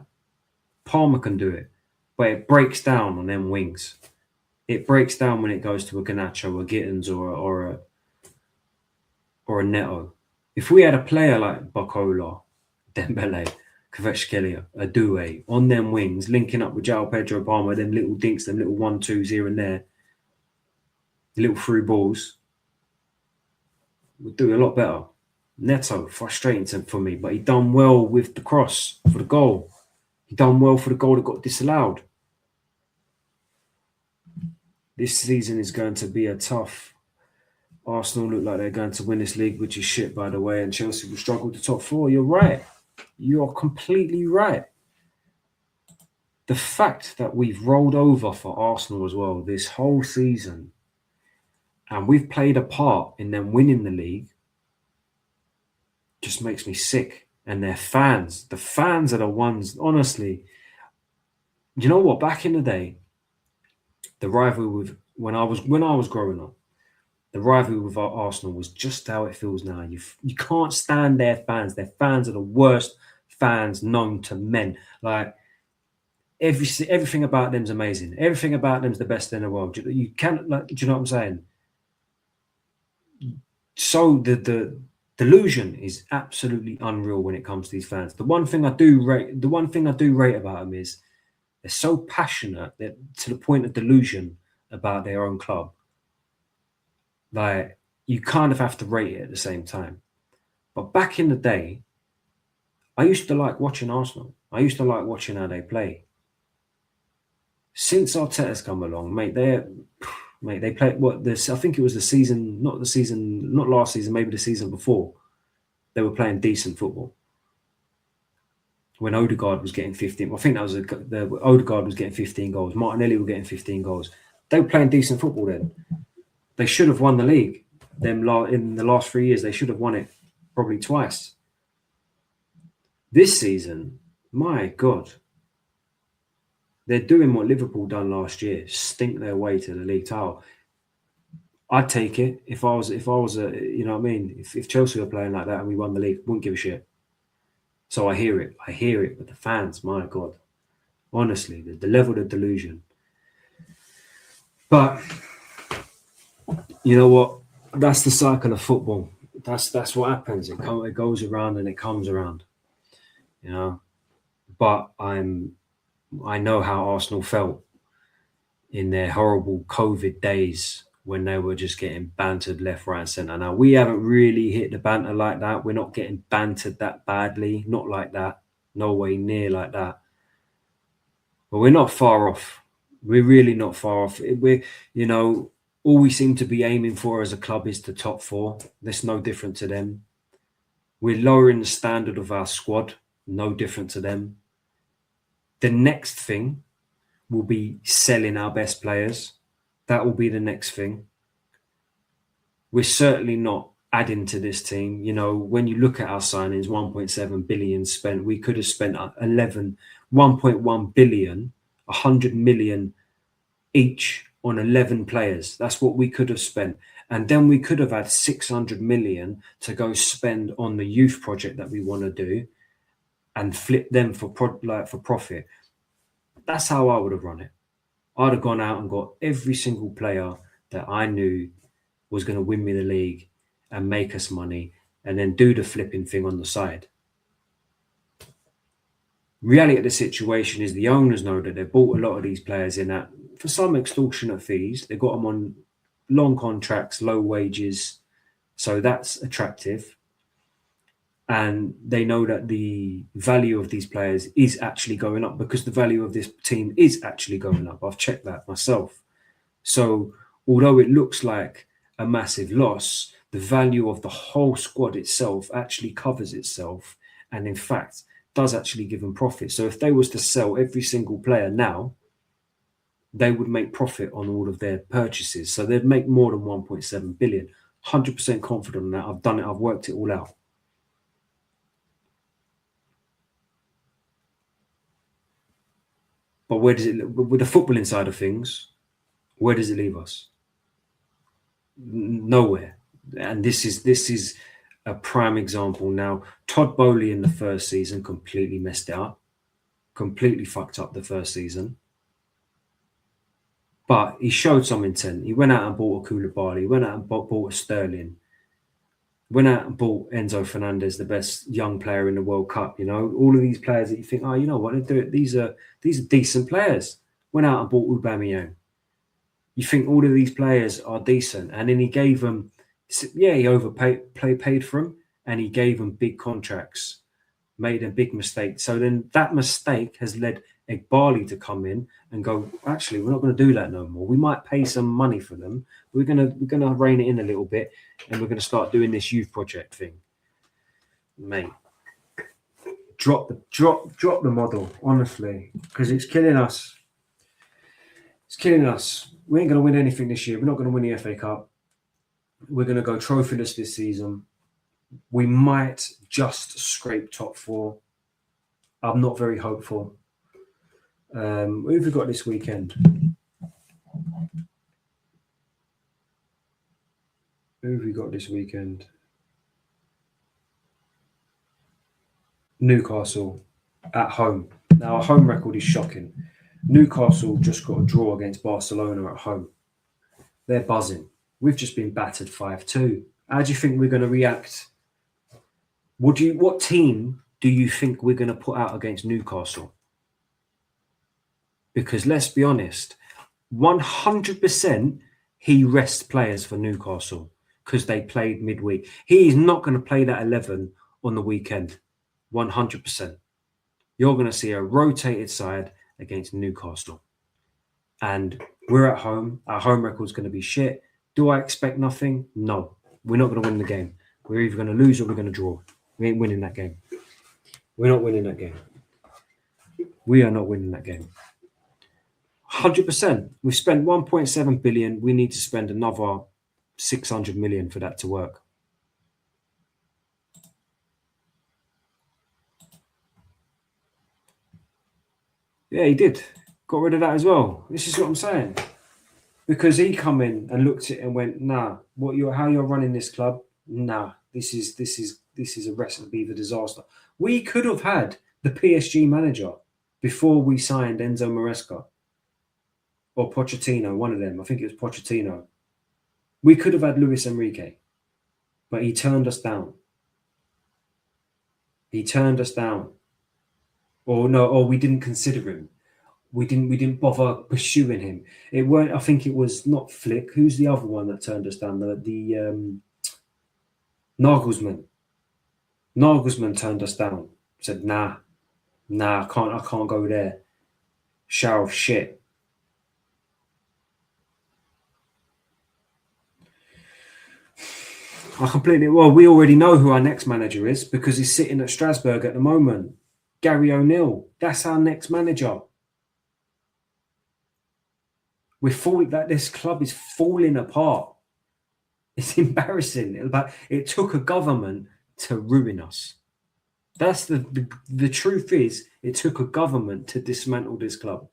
Palmer can do it. But it breaks down on them wings. It breaks down when it goes to a Garnacho, a Gittins, or a Neto. If we had a player like Barcola, Dembele, Kvashkela, a Doué on them wings, linking up with João Pedro, Palmer, them little dinks, them little 1-2s here and there, little through balls, would do a lot better. Neto, frustrating for me, but he done well with the cross for the goal. He done well for the goal that got disallowed. This season is going to be a tough. Arsenal look like they're going to win this league, which is shit, by the way, and Chelsea will struggle to top four. You're right. You are completely right. The fact that we've rolled over for Arsenal as well this whole season, and we've played a part in them winning the league, just makes me sick. And their fans, the fans are the ones, honestly. You know what? Back in the day, the rivalry with when I was growing up, the rivalry with Arsenal was just how it feels now. You can't stand their fans. Their fans are the worst fans known to men. Like everything about them's amazing. Everything about them's the best in the world. You can't, like, do you know what I'm saying? So the delusion is absolutely unreal when it comes to these fans. The one thing I do rate about them is they're so passionate that to the point of delusion about their own club. Like, you kind of have to rate it at the same time. But back in the day, I used to like watching Arsenal. I used to like watching how they play. Since Arteta's come along, mate, they played I think it was the season, not last season, maybe the season before. They were playing decent football. When Odegaard was getting 15, I think that was Odegaard was getting 15 goals. Martinelli were getting 15 goals. They were playing decent football then. They should have won the league. In the last 3 years, they should have won it probably twice. This season, my God, they're doing what Liverpool done last year, stink their way to the league title. I'd take it if I was you know what I mean? If Chelsea were playing like that and we won the league, wouldn't give a shit. So I hear it, but the fans, my God, honestly, the level of delusion. But you know what? That's the cycle of football. That's what happens. It goes around and it comes around. You know. But I know how Arsenal felt in their horrible COVID days when they were just getting bantered left, right, and centre. Now, we haven't really hit the banter like that. We're not getting bantered that badly. Not like that. No way near like that. But we're not far off. We're really not far off. All we seem to be aiming for as a club is the top four. That's no different to them. We're lowering the standard of our squad. No different to them. The next thing will be selling our best players. That will be the next thing. We're certainly not adding to this team. You know, when you look at our signings, 1.7 billion spent, we could have spent 1.1 billion, 100 million each on 11 players. That's what we could have spent. And then we could have had 600 million to go spend on the youth project that we want to do and flip them for profit. That's how I would have run it. I'd have gone out and got every single player that I knew was going to win me the league and make us money, and then do the flipping thing on the side. Reality of the situation is the owners know that they've bought a lot of these players in at, for some extortionate fees. They've got them on long contracts, low wages. So that's attractive. And they know that the value of these players is actually going up, because the value of this team is actually going up. I've checked that myself. So although it looks like a massive loss, the value of the whole squad itself actually covers itself, and in fact does actually give them profit. So if they was to sell every single player now, they would make profit on all of their purchases. So they'd make more than 1.7 billion. 100% confident on that. I've done it. I've worked it all out. But where does it, with the footballing side of things, where does it leave us? Nowhere. And this is a prime example. Now, Todd Bowley in the first season completely messed it up, completely fucked up the first season. But he showed some intent. He went out and bought a Koulibaly, he went out and bought a Sterling, went out and bought Enzo Fernandez, the best young player in the World Cup. You know, all of these players that you think, oh, you know what, they do it. These are decent players. Went out and bought Aubameyang. You think all of these players are decent, and then he gave them, yeah, he paid for them, and he gave them big contracts, made a big mistake. So then that mistake has led Egbali to come in and go, actually, we're not going to do that no more. We might pay some money for them. We're gonna rein it in a little bit, and we're going to start doing this youth project thing. Mate, drop the model, honestly, because it's killing us. It's killing us. We ain't going to win anything this year. We're not going to win the FA Cup. We're going to go trophyless this season. We might just scrape top 4. I'm not very hopeful. Who have we got this weekend? Newcastle at home. Now, our home record is shocking. Newcastle just got a draw against Barcelona at home. They're buzzing. We've just been battered 5-2. How do you think we're going to react? What team do you think we're going to put out against Newcastle? Because let's be honest, 100% he rests players for Newcastle because they played midweek. He is not going to play that 11 on the weekend. 100%. You're going to see a rotated side against Newcastle. And we're at home. Our home record's going to be shit. Do I expect nothing? No. We're not going to win the game. We're either going to lose or we're going to draw. We ain't winning that game. We're not winning that game. We are not winning that game. 100%. We've spent 1.7 billion. We need to spend another 600 million for that to work. Yeah, he did. Got rid of that as well. This is what I'm saying. Because he come in and looked at it and went, nah, how you're running this club? Nah, this is a recipe for disaster. We could have had the PSG manager before we signed Enzo Maresca or Pochettino, one of them. I think it was Pochettino. We could have had Luis Enrique, but he turned us down. Or we didn't consider him. We didn't bother pursuing him. It weren't. I think it was not Flick. Who's the other one that turned us down? The Nagelsmann. Nagelsmann turned us down. Said nah, I can't go there. Shower of shit. We already know who our next manager is because he's sitting at Strasbourg at the moment. Gary O'Neill. That's our next manager. This club is falling apart. It's embarrassing. It took a government to ruin us. That's the truth is, it took a government to dismantle this club.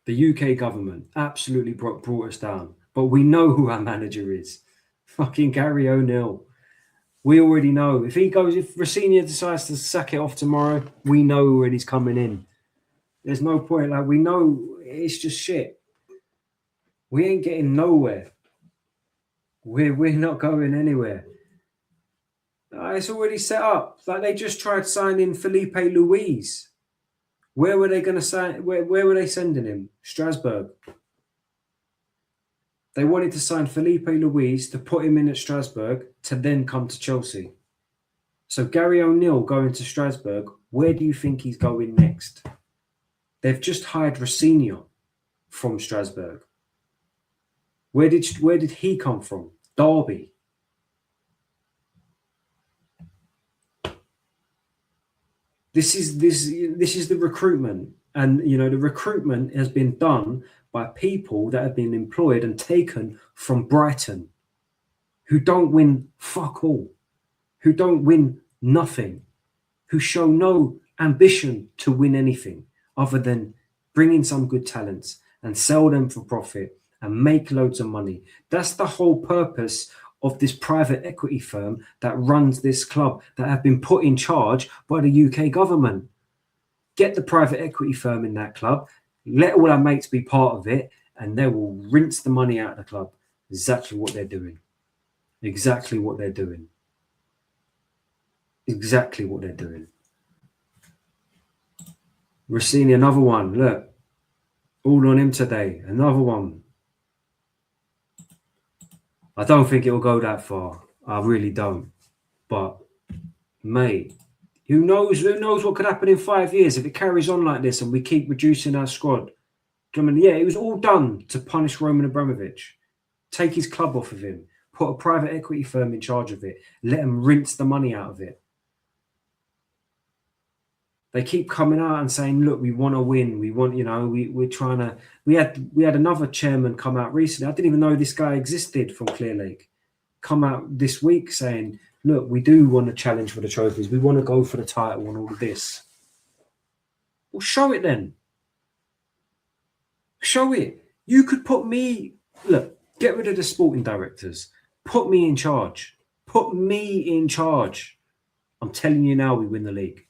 The UK government absolutely brought us down. But we know who our manager is. Fucking Gary O'Neill. We already know. If Rosenior decides to sack it off tomorrow, we know when he's coming in. There's no point. Like, we know it's just shit. We ain't getting nowhere. We're not going anywhere. It's already set up. Like, they just tried signing Felipe Luis. Where were they going to sign? Where were they sending him? Strasbourg. They wanted to sign Felipe Luis to put him in at Strasbourg to then come to Chelsea. So Gary O'Neill going to Strasbourg, where do you think he's going next? They've just hired Rosenior from Strasbourg. Where did he come from? Derby. This is the recruitment, and the recruitment has been done by people that have been employed and taken from Brighton, who don't win fuck all, who don't win nothing, who show no ambition to win anything other than bring in some good talents and sell them for profit and make loads of money. That's the whole purpose of this private equity firm that runs this club, that have been put in charge by the UK government. Get the private equity firm in that club, let all our mates be part of it, and they will rinse the money out of the club. Exactly what they're doing. Exactly what they're doing. Exactly what they're doing. Rossini, another one. Look, all on him today. Another one. I don't think it will go that far. I really don't. But, mate, who knows what could happen in 5 years if it carries on like this and we keep reducing our squad. I mean, yeah, it was all done to punish Roman Abramovich. Take his club off of him. Put a private equity firm in charge of it. Let them rinse the money out of it. They keep coming out and saying, look, we want to win. We want, we're trying to... We had another chairman come out recently. I didn't even know this guy existed from Clear Lake. Come out this week saying, look, we do want to challenge for the trophies. We want to go for the title and all of this. Well, show it then. Show it. You could put me... Look, get rid of the sporting directors. Put me in charge. Put me in charge. I'm telling you now, we win the league.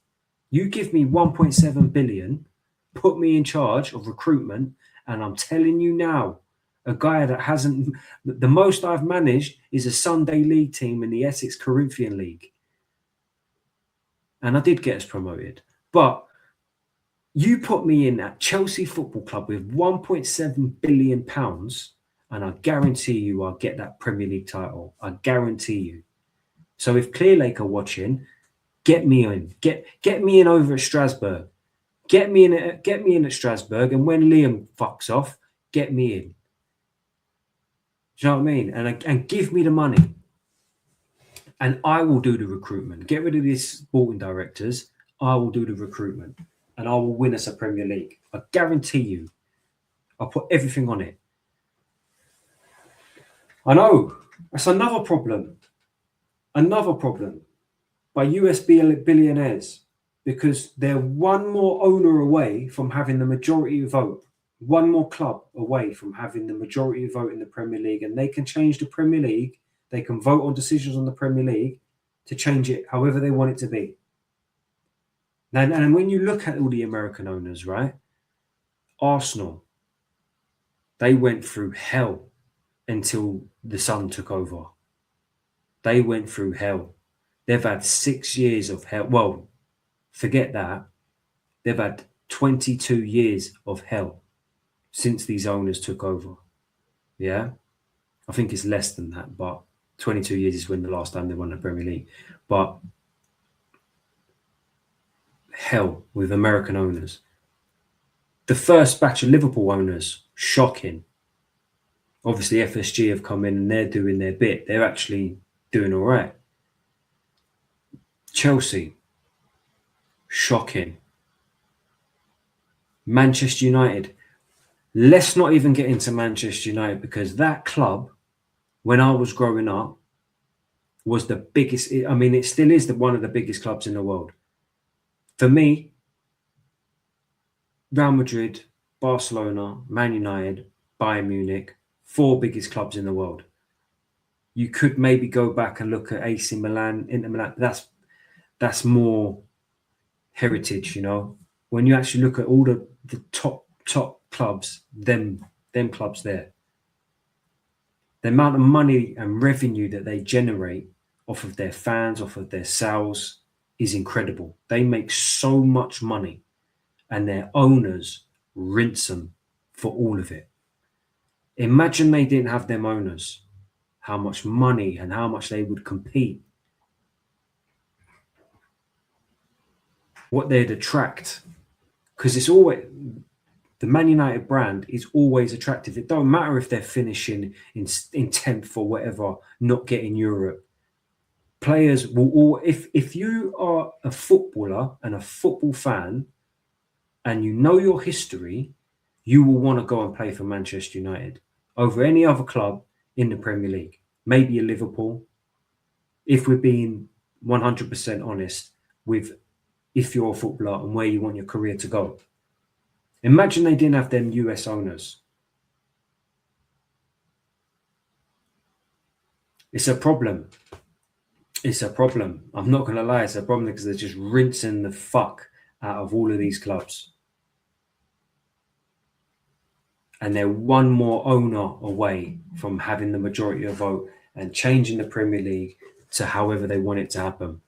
You give me 1.7 billion, put me in charge of recruitment, and I'm telling you now, a guy that hasn't... The most I've managed is a Sunday League team in the Essex Corinthian League. And I did get us promoted. But you put me in at Chelsea Football Club with 1.7 billion pounds, and I guarantee you I'll get that Premier League title. I guarantee you. So if Clear Lake are watching... Get me in. Get me in over at Strasbourg. Get me in at Strasbourg, and when Liam fucks off, get me in. Do you know what I mean? And give me the money. And I will do the recruitment. Get rid of these sporting directors. I will do the recruitment. And I will win us a Premier League. I guarantee you. I'll put everything on it. I know. That's another problem. Another problem. By US billionaires, because they're one more owner away from having the majority vote, one more club away from having the majority vote in the Premier League, and they can change the Premier League. They can vote on decisions on the Premier League to change it however they want it to be. And when you look at all the American owners, right? Arsenal, they went through hell until the Sun took over. They went through hell. They've had 6 years of hell. Well, forget that. They've had 22 years of hell since these owners took over. Yeah? I think it's less than that, but 22 years is when the last time they won the Premier League. But hell with American owners. The first batch of Liverpool owners, shocking. Obviously, FSG have come in and they're doing their bit. They're actually doing all right. Chelsea, shocking. Manchester United. Let's not even get into Manchester United, because that club, when I was growing up, was the biggest. I mean, it still is one of the biggest clubs in the world. For me, Real Madrid, Barcelona, Man United, Bayern Munich, 4 biggest clubs in the world. You could maybe go back and look at AC Milan, Inter Milan. That's more heritage, you know. When you actually look at all the top clubs, them clubs there, the amount of money and revenue that they generate off of their fans, off of their sales, is incredible. They make so much money, and their owners rinse them for all of it. Imagine they didn't have them owners, how much money and how much they would compete, what they'd attract. Because it's always, the Man United brand is always attractive. It don't matter if they're finishing in 10th or whatever, not getting Europe. Players will all, if you are a footballer and a football fan and you know your history, you will want to go and play for Manchester United over any other club in the Premier League. Maybe a Liverpool, if we're being 100% honest with if you're a footballer and where you want your career to go. Imagine they didn't have them US owners. It's a problem. It's a problem. I'm not going to lie. It's a problem because they're just rinsing the fuck out of all of these clubs. And they're one more owner away from having the majority of vote and changing the Premier League to however they want it to happen.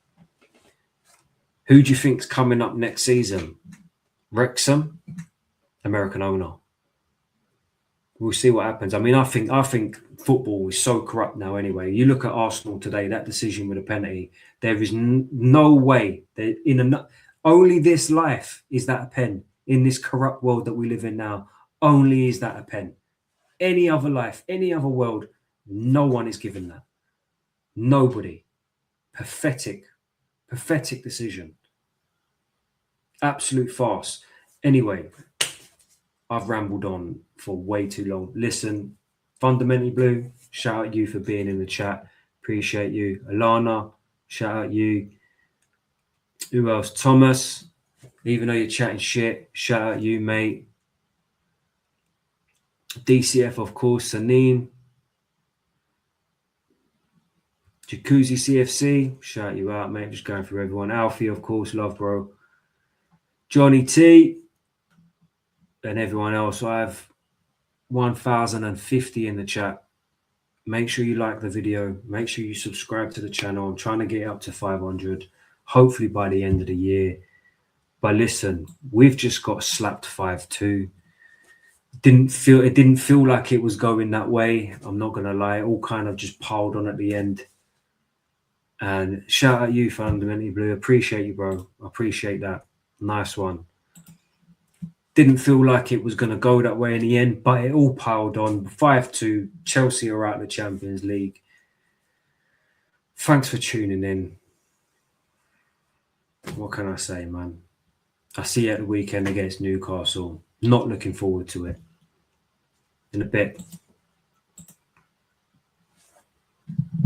Who do you think's coming up next season? Wrexham, American owner. We'll see what happens. I mean, I think football is so corrupt now anyway. You look at Arsenal today, that decision with a penalty, there is no way that only this life is that a pen. In this corrupt world that we live in now, only is that a pen. Any other life, any other world, no one is given that. Nobody. Pathetic decision. Absolute farce. Anyway, I've rambled on for way too long. Listen, Fundamentally Blue, shout out you for being in the chat. Appreciate you. Alana, shout out you. Who else? Thomas, even though you're chatting shit, shout out you, mate. DCF, of course. Sanin. Jacuzzi CFC, shout you out, mate. Just going through everyone. Alfie, of course, love, bro. Johnny T. And everyone else. I have 1,050 in the chat. Make sure you like the video. Make sure you subscribe to the channel. I'm trying to get up to 500, hopefully by the end of the year. But listen, we've just got slapped 5-2. It didn't feel like it was going that way. I'm not gonna lie. It all kind of just piled on at the end. And shout out you, Fundamentally Blue. Appreciate you, bro. Appreciate that. Nice one. Didn't feel like it was going to go that way in the end, but it all piled on. 5-2. Chelsea are out of the Champions League. Thanks for tuning in. What can I say, man? I see you at the weekend against Newcastle. Not looking forward to it. In a bit.